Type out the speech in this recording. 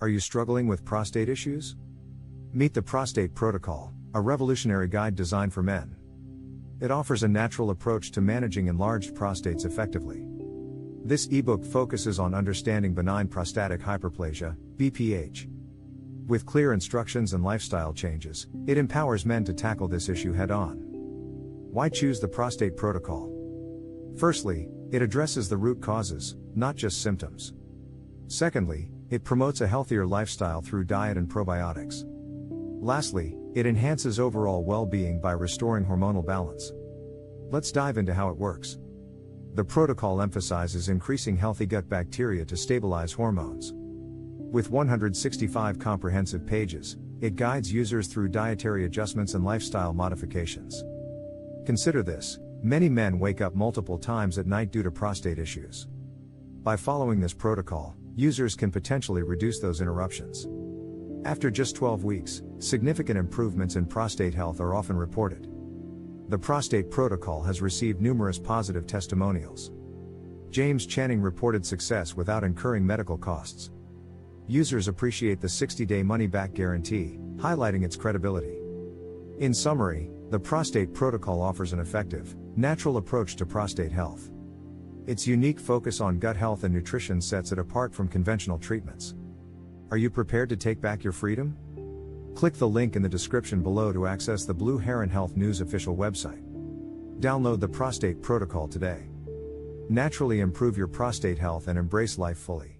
Are you struggling with prostate issues? Meet the Prostate Protocol, a revolutionary guide designed for men. It offers a natural approach to managing enlarged prostates effectively. This ebook focuses on understanding benign prostatic hyperplasia, BPH. With clear instructions and lifestyle changes, it empowers men to tackle this issue head-on. Why choose the Prostate Protocol? Firstly, it addresses the root causes, not just symptoms. Secondly, it promotes a healthier lifestyle through diet and probiotics. Lastly, it enhances overall well-being by restoring hormonal balance. Let's dive into how it works. The protocol emphasizes increasing healthy gut bacteria to stabilize hormones. With 165 comprehensive pages, it guides users through dietary adjustments and lifestyle modifications. Consider this: many men wake up multiple times at night due to prostate issues. By following this protocol, users can potentially reduce those interruptions. After just 12 weeks, significant improvements in prostate health are often reported. The Prostate Protocol has received numerous positive testimonials. James Channing reported success without incurring medical costs. Users appreciate the 60-day money-back guarantee, highlighting its credibility. In summary, the Prostate Protocol offers an effective, natural approach to prostate health. Its unique focus on gut health and nutrition sets it apart from conventional treatments. Are you prepared to take back your freedom? Click the link in the description below to access the Blue Heron Health News official website. Download the Prostate Protocol today. Naturally improve your prostate health and embrace life fully.